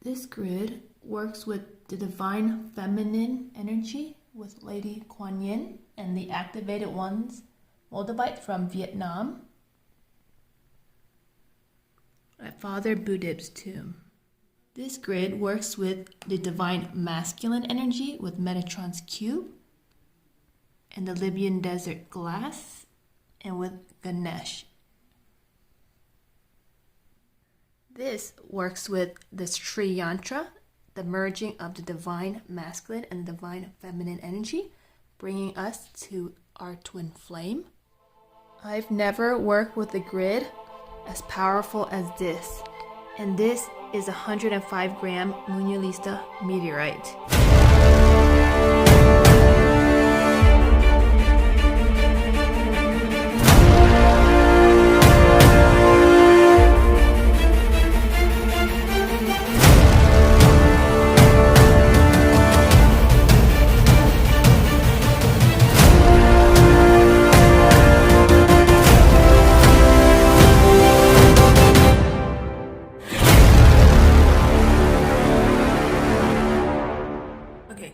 This grid works with the divine feminine energy with Lady Kuan Yin and the activated ones, Moldavite from Vietnam, at Father Budib's tomb. This grid works with the divine masculine energy with Metatron's cube and the Libyan desert glass and with Ganesh. This works with the Sri Yantra, the merging of the divine masculine and the divine feminine energy, bringing us to our twin flame. I've never worked with a grid as powerful as this, and this is a 105 gram Munulista meteorite.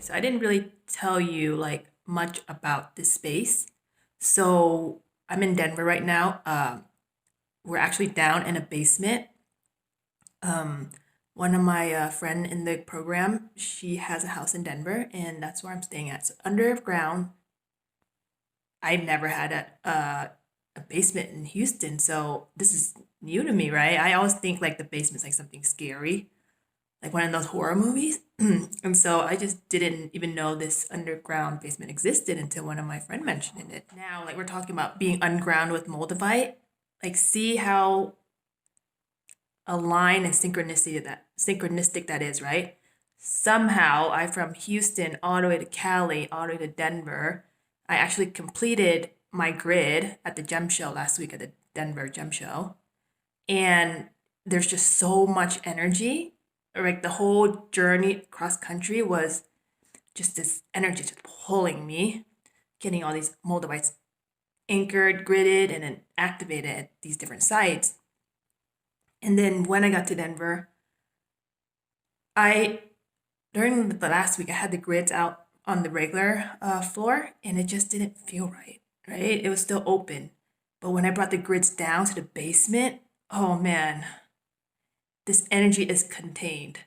So I didn't really tell you like much about this space. So I'm in Denver right now. We're actually down in a basement. One of my friend in the program, she has a house in Denver, and that's where I'm staying at. So underground, I've never had a basement in Houston, so this is new to me, right? I always think like the basement's like something scary, like one of those horror movies. And so I just didn't even know this underground basement existed until one of my friend mentioned it. Now, like we're talking about being underground with Moldavite, like see how aligned and synchronistic that is, right? Somehow I from Houston all the way to Cali, all the way to Denver, I actually completed my grid at the gem show last week at the Denver gem show. And there's just so much energy. Like the whole journey cross country was just this energy just pulling me, getting all these Moldavites anchored, gridded, and then activated at these different sites. And then when I got to Denver, during the last week, I had the grids out on the regular floor, and it just didn't feel right, right? It was still open. But when I brought the grids down to the basement, oh man, this energy is contained.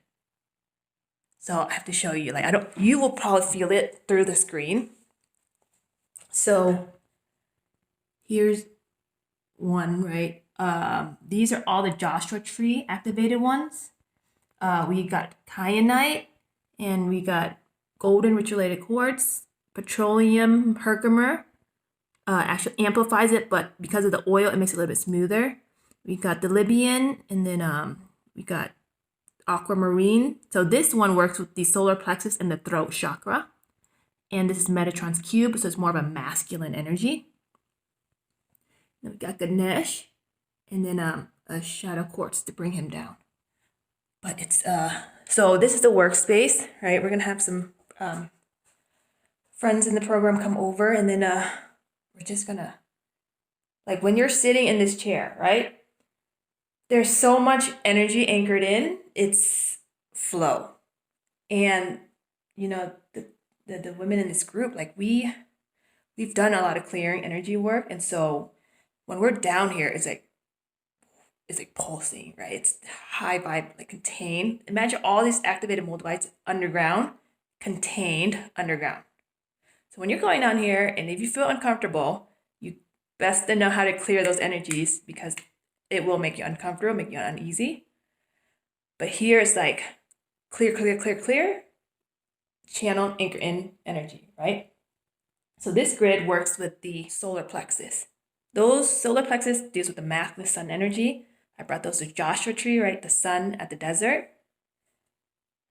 So I have to show you, like, you will probably feel it through the screen. So here's one, right? These are all the Joshua tree activated ones. We got kyanite, and we got golden ritualated quartz, petroleum herkimer. Actually amplifies it, but because of the oil, it makes it a little bit smoother. We got the Libyan, and then we got aquamarine. So this one works with the solar plexus and the throat chakra. And this is Metatron's cube, so it's more of a masculine energy. Then we got Ganesh, and then a shadow quartz to bring him down. But it's so this is the workspace, right? We're gonna have some friends in the program come over, and then we're just gonna, like, when you're sitting in this chair, right? There's so much energy anchored in, it's flow. And you know, the women in this group, like we've done a lot of clearing energy work, and so when we're down here, it's like pulsing, right? It's high vibe, like contained. Imagine all these activated Moldavites underground, contained underground. So when you're going down here, and if you feel uncomfortable, you best to know how to clear those energies, because it will make you uncomfortable, make you uneasy. But here it's like clear, clear, clear, clear, channel, anchor in energy, right? So this grid works with the solar plexus. Those solar plexus deals with the masculine sun energy. I brought those to Joshua tree, right? The sun at the desert.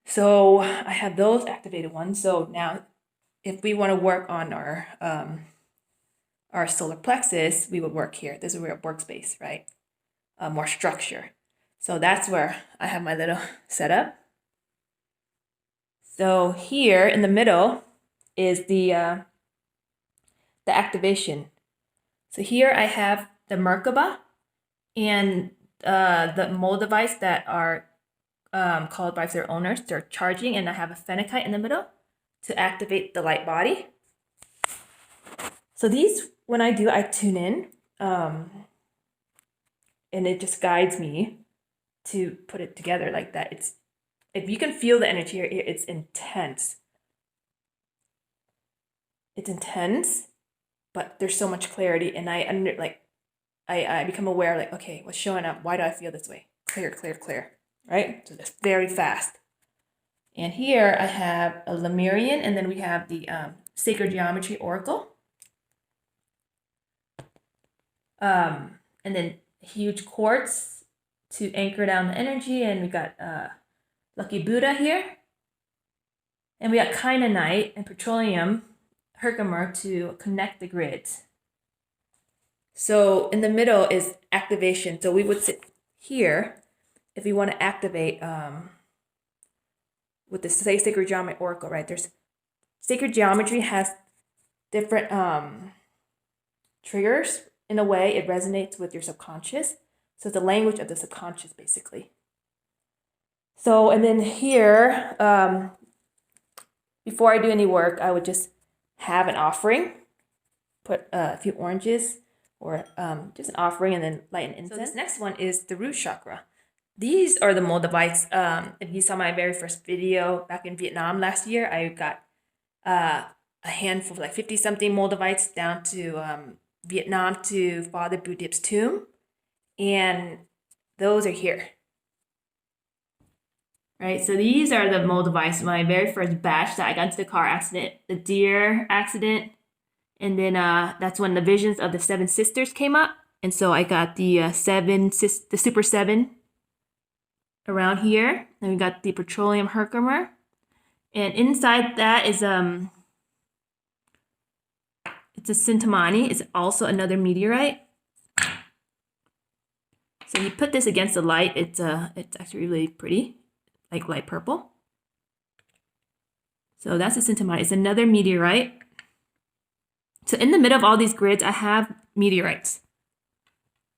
So I have those activated ones. So now if we want to work on our solar plexus, we would work here. This is where workspace, right? More structure. So that's where I have my little setup. So here in the middle is the activation. So here I have the Merkaba and the Moldavites that are called by their owners. They're charging, and I have a phenakite in the middle to activate the light body. So these, when I do, I tune in, and it just guides me to put it together like that. It's, if you can feel the energy here, it's intense. It's intense, but there's so much clarity, and I become aware, like, okay, what's showing up? Why do I feel this way? Clear, clear, clear, right? So that's very fast. And here I have a Lemurian, and then we have the Sacred Geometry Oracle. And then huge quartz to anchor down the energy, and we got Lucky Buddha here. And we got Kyanite and Petroleum Herkimer to connect the grids. So in the middle is activation. So we would sit here if we want to activate with the Sacred Geometry Oracle, right? There's Sacred Geometry has different triggers. In a way, it resonates with your subconscious. So it's the language of the subconscious, basically. So, and then here, before I do any work, I would just have an offering, put a few oranges, or just an offering, and then light an incense. So this next one is the root chakra. These are the Moldavites. If you saw my very first video back in Vietnam last year, I got a handful, like 50-something Moldavites down to Vietnam to Father Budip's tomb, and those are here. Right, so these are the Moldavites, my very first batch that I got into the car accident, the deer accident, and then that's when the visions of the 7 sisters came up, and so I got the the Super 7 around here. Then we got the Petroleum Herkimer, and inside that is it's a Sintamani. It's also another meteorite. So you put this against the light, it's actually really pretty, like light purple. So that's a Sintamani. It's another meteorite. So in the middle of all these grids, I have meteorites.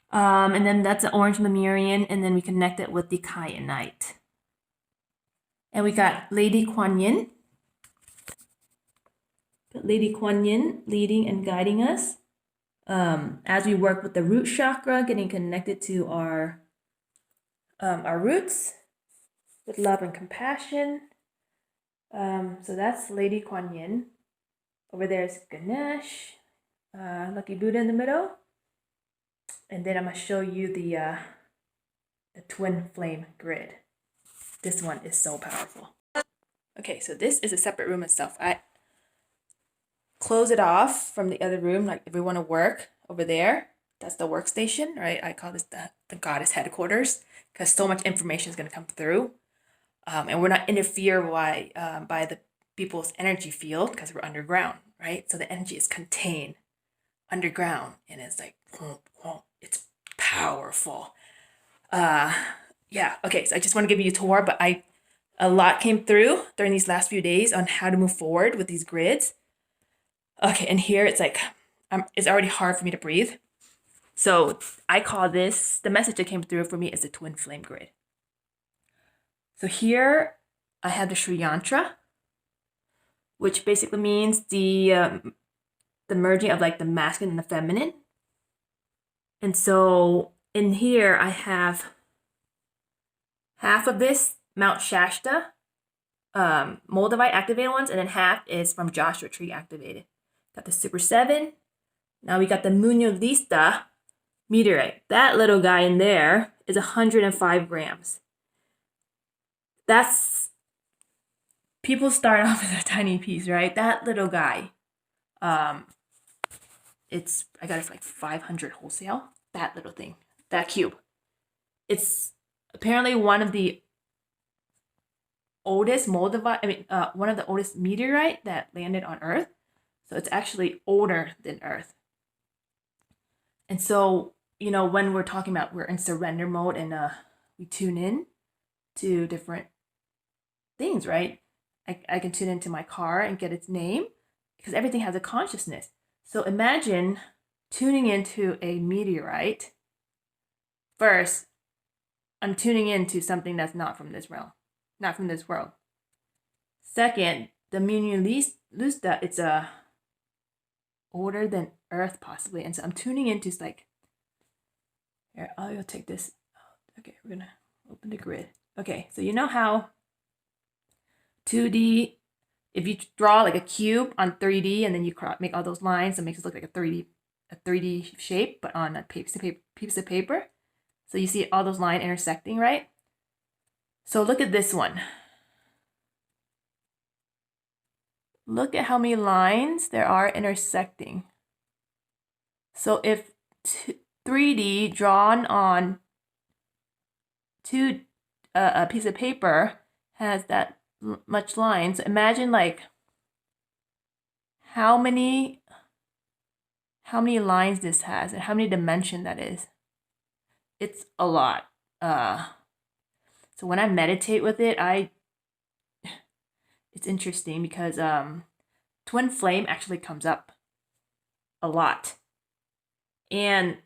And then that's an orange Lemurian, and then we connect it with the kyanite. And we got Lady Kuan Yin. Lady Kuan Yin leading and guiding us as we work with the root chakra, getting connected to our roots with love and compassion. So that's Lady Kuan Yin. Over there is Ganesh, Lucky Buddha in the middle. And then I'm going to show you the twin flame grid. This one is so powerful. Okay, so this is a separate room itself. I close it off from the other room, like if we want to work over there, that's the workstation, right? I call this the goddess headquarters, because so much information is going to come through. And we're not interfered by the people's energy field because we're underground, right? So the energy is contained underground, and it's like, it's powerful. Yeah, okay, so I just want to give you a tour, but a lot came through during these last few days on how to move forward with these grids. Okay, and here it's like, it's already hard for me to breathe. So I call this, the message that came through for me is the twin flame grid. So here I have the Sri Yantra, which basically means the merging of like the masculine and the feminine. And so in here I have half of this Mount Shasta Moldavite activated ones, and then half is from Joshua Tree activated. Got the Super 7. Now we got the Muñoz Lista meteorite. That little guy in there is 105 grams. That's, people start off with a tiny piece, right? That little guy, I got it for like 500 wholesale. That little thing, that cube. It's apparently one of the oldest Moldavite, one of the oldest meteorite that landed on Earth. So it's actually older than Earth. And so, when we're talking about we're in surrender mode and we tune in to different things, right? I can tune into my car and get its name because everything has a consciousness. So imagine tuning into a meteorite. First, I'm tuning into something that's not from this realm, not from this world. Second, the Munulista, it's a older than Earth possibly, and so I'm tuning into like. Here, I'll take this. Okay, we're gonna open the grid. Okay, so you know how 2D, if you draw like a cube on 3D and then you make all those lines, it makes it look like a 3D shape, but on a piece of paper. So you see all those lines intersecting, right? So look at this one. Look at how many lines there are intersecting. So if 3D drawn on a piece of paper has that much lines, imagine like how many lines this has and how many dimension that is. It's a lot. So when I meditate with it, it's interesting because twin flame actually comes up a lot. And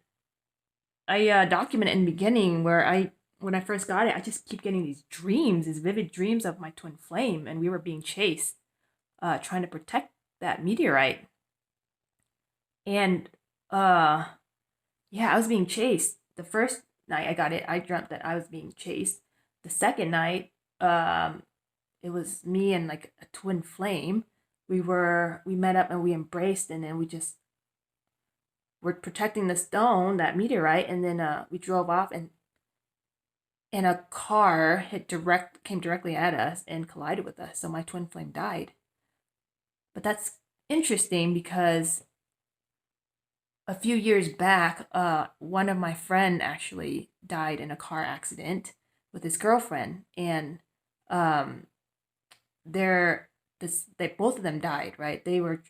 I documented in the beginning where when I first got it, I just keep getting these vivid dreams of my twin flame, and we were being chased, trying to protect that meteorite. And yeah, I was being chased. The first night I got it, I dreamt that I was being chased. The second night, it was me and like a twin flame. We met up and we embraced, and then we're protecting the stone, that meteorite, and then we drove off, and a car came directly at us and collided with us. So my twin flame died. But that's interesting because a few years back, one of my friend actually died in a car accident with his girlfriend, and they both of them died. Right? They were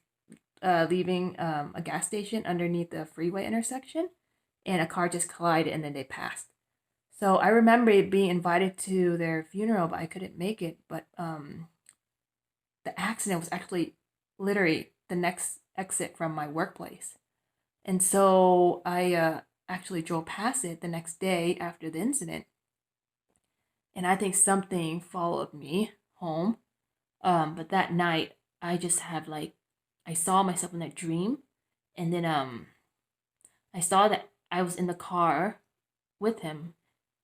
leaving a gas station underneath the freeway intersection, and a car just collided, and then they passed. So I remember being invited to their funeral, but I couldn't make it. But the accident was actually literally the next exit from my workplace. And so I actually drove past it the next day after the incident. And I think something followed me home. But that night, I just had I saw myself in that dream. And then I saw that I was in the car with him,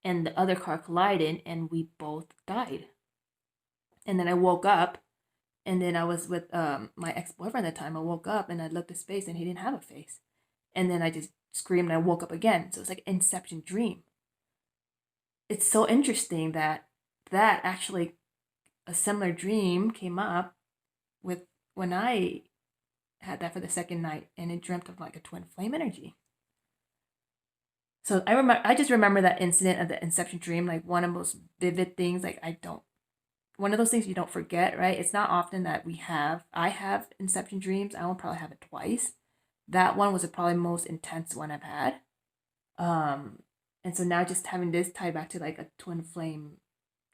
and the other car collided, and we both died. And then I woke up, and then I was with my ex-boyfriend at the time. I woke up, and I looked at his face, and he didn't have a face. And then I just screamed, and I woke up again. So it's like an Inception dream. It's so interesting that actually a similar dream came up with when I had that for the second night, and it dreamt of like a twin flame energy. So I just remember that incident of the Inception dream, like one of the most vivid things. One of those things you don't forget, right? It's not often that I have Inception dreams. I will probably have it twice. That one was probably the most intense one I've had. And so now just having this tied back to like a twin flame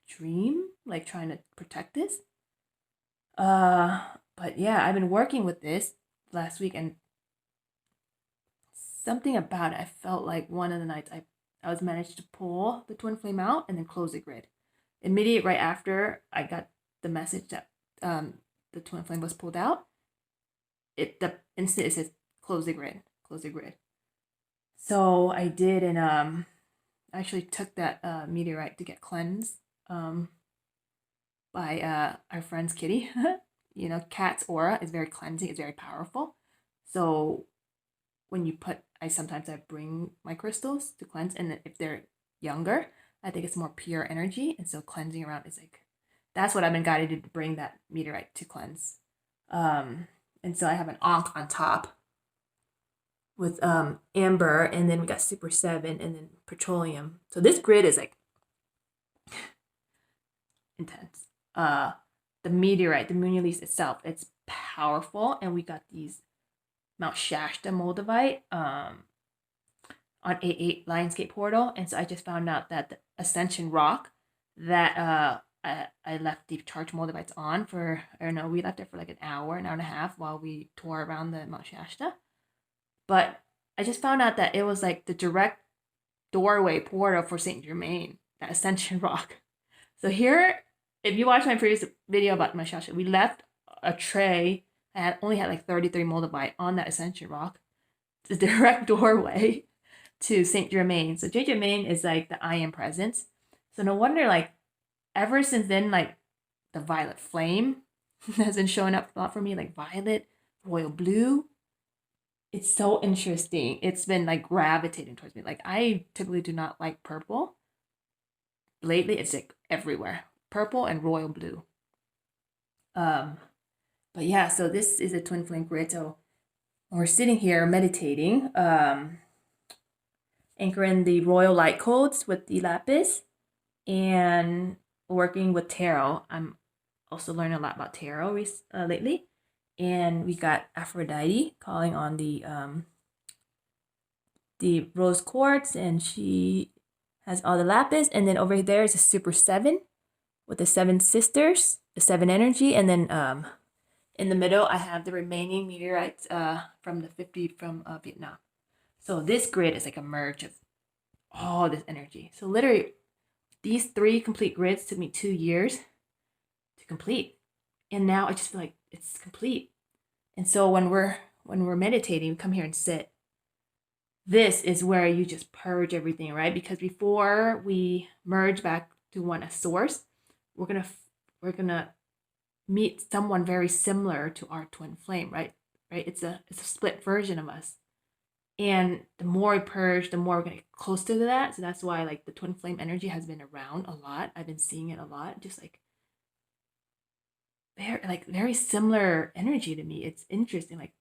dream, like trying to protect this. But yeah, I've been working with this last week, and something about it, I felt like one of the nights I was managed to pull the twin flame out and then close the grid. Immediate right after I got the message that the twin flame was pulled out, the instant it says close the grid. So I did, and I actually took that meteorite to get cleansed by our friend's Kitty. Cat's aura is very cleansing. It's very powerful. So when I bring my crystals to cleanse, and if they're younger, I think it's more pure energy, and so cleansing around is that's what I've been guided to bring that meteorite to cleanse. And so I have an Ankh on top with amber, and then we got Super 7, and then petroleum. So this grid is intense. The meteorite, the Munulise itself, it's powerful, and we got these Mount Shasta Moldavite on A8 Lionsgate portal, and so I just found out that the Ascension rock that I left the charged Moldavites on for, I don't know, we left it for like an hour and a half while we tore around the Mount Shasta. But I just found out that it was like the direct doorway portal for Saint Germain. that Ascension rock. So here, if you watch my previous video about my shasha, we left a tray that only had like 33 Moldavite on that Ascension rock. It's a direct doorway to Saint Germain. So Saint Germain is like the I am presence. So no wonder, like, ever since then, like, the violet flame has been showing up a lot for me, like violet, royal blue. It's so interesting. It's been like gravitating towards me. Like, I typically do not like purple. Lately, it's like everywhere. Purple and royal blue. Um, but yeah, so this is a twin flame grid. So we're sitting here meditating, anchoring the royal light codes with the lapis and working with tarot. I'm also learning a lot about tarot lately. And we got Aphrodite calling on the rose quartz, and she has all the lapis. And then over there is a super 7 with the 7 sisters, the 7 energy. And then in the middle, I have the remaining meteorites from the 50 from Vietnam. So this grid is like a merge of all this energy. So literally, these 3 complete grids took me 2 years to complete. And now I just feel like it's complete. And so when we're meditating, we come here and sit. This is where you just purge everything, right? Because before we merge back to one as source, we're gonna meet someone very similar to our twin flame, right? Right? It's a split version of us. And the more we purge, the more we're gonna get close to that. So that's why, like, the twin flame energy has been around a lot. I've been seeing it a lot, just like very similar energy to me. It's interesting, like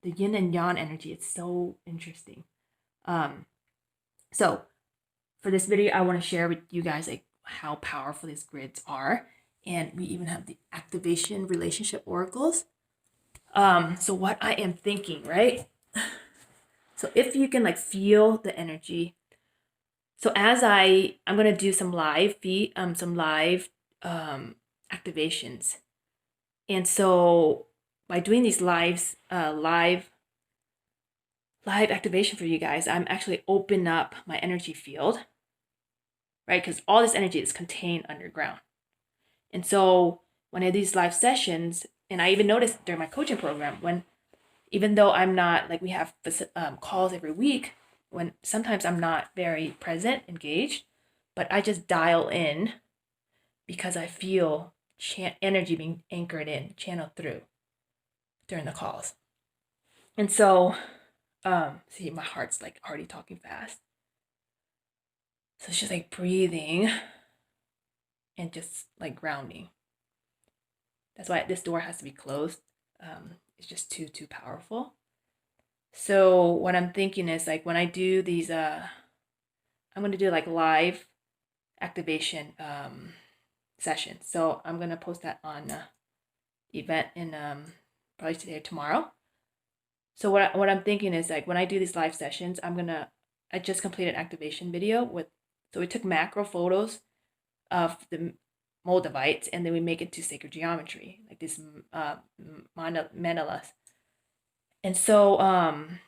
the yin and yang energy. It's so interesting. So for this video, I want to share with you guys like how powerful these grids are, and we even have the activation relationship oracles. So what I am thinking, right? So if you can like feel the energy. So as I'm gonna do some live activations. And so by doing these live activation for you guys, I'm actually opening up my energy field, right? Because all this energy is contained underground. And so when I do these live sessions, and I even noticed during my coaching program, when even though I'm not like we have calls every week, when sometimes I'm not very present, engaged, but I just dial in because I feel energy being anchored in, channeled through during the calls. And so, see, my heart's like already talking fast. So it's just like breathing and just like grounding. That's why this door has to be closed. It's just too powerful. So what I'm thinking is like when I do these, I'm going to do like live activation sessions. So I'm going to post that on event in probably today or tomorrow. So what I'm thinking is like when I do these live sessions, I just completed an activation video so we took macro photos of the Moldavites, and then we make it to sacred geometry, like these mandalas. And so what I'm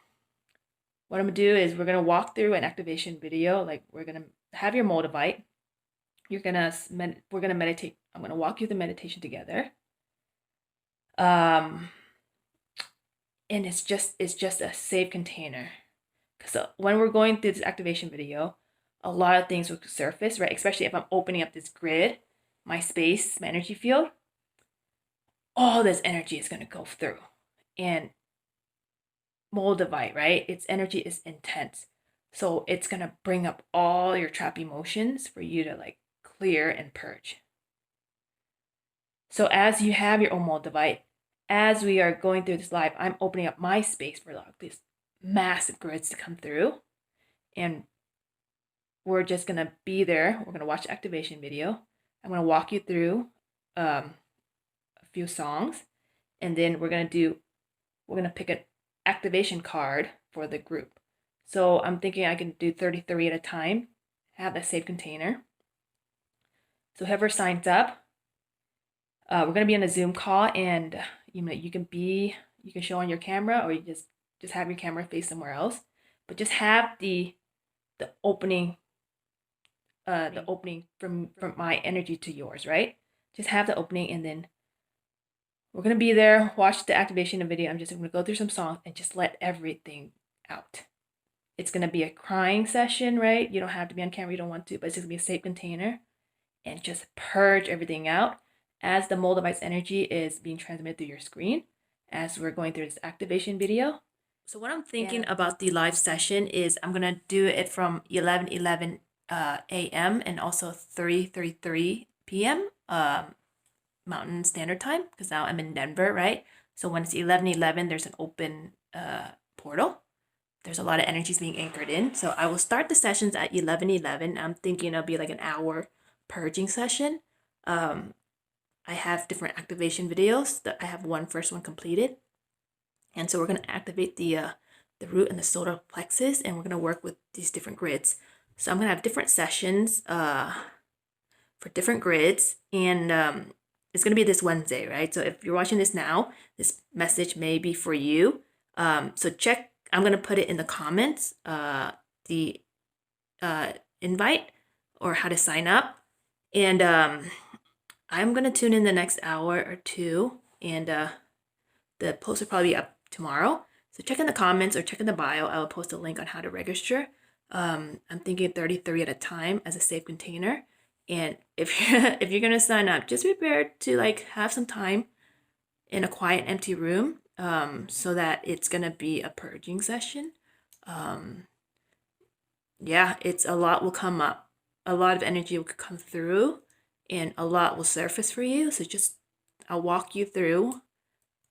gonna do is we're gonna walk through an activation video. Like we're gonna have your Moldavite. We're gonna meditate. I'm gonna walk you through the meditation together. And it's just a safe container. So when we're going through this activation video, a lot of things will surface, right? Especially if I'm opening up this grid, my space, my energy field, all this energy is going to go through. And Moldavite, right? Its energy is intense. So it's going to bring up all your trapped emotions for you to like clear and purge. So as you have your own Moldavite, as we are going through this live, I'm opening up my space for like these massive grids to come through. And we're just going to be there. We're going to watch the activation video. I'm going to walk you through a few songs. And then we're going to pick an activation card for the group. So I'm thinking I can do 33 at a time, have that safe container. So whoever signs up, we're going to be on a Zoom call, and you can show on your camera, or you just have your camera face somewhere else, but just have the opening the opening from my energy to yours, right? Just have the opening, and then we're gonna be there, watch the activation video. I'm just gonna go through some songs and just let everything out. It's gonna be a crying session, right? You don't have to be on camera, you don't want to, but it's just gonna be a safe container and just purge everything out as the Moldavite's energy is being transmitted through your screen as we're going through this activation video. So what I'm thinking about the live session is I'm gonna do it from 11:11 a.m. and also 3:33 p.m. Mountain Standard Time, because now I'm in Denver, right? So when it's 11:11, there's an open portal. There's a lot of energies being anchored in. So I will start the sessions at 11:11. I'm thinking it'll be like an hour purging session. I have different activation videos. That I have first one completed. And so we're going to activate the root and the solar plexus, and we're going to work with these different grids. So I'm going to have different sessions for different grids, and it's going to be this Wednesday, right? So if you're watching this now, this message may be for you. So check, I'm going to put it in the comments, the invite or how to sign up. And I'm going to tune in the next hour or two, and the post will probably be up tomorrow. So check in the comments or check in the bio. I will post a link on how to register. I'm thinking 33 at a time as a safe container. And if you're gonna sign up, just prepare to like have some time in a quiet, empty room, so that it's gonna be a purging session. Yeah, it's a lot will come up, a lot of energy will come through, and a lot will surface for you. So just I'll walk you through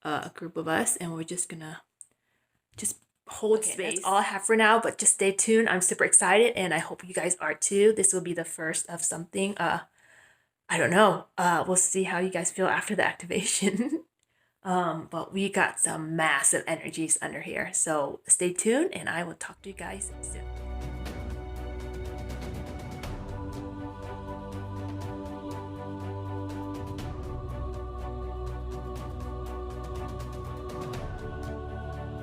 a group of us, and we're just gonna just hold space. That's all I have for now, but just stay tuned. I'm super excited, and I hope you guys are too. This will be the first of something. I don't know. We'll see how you guys feel after the activation. But we got some massive energies under here. So stay tuned, and I will talk to you guys soon.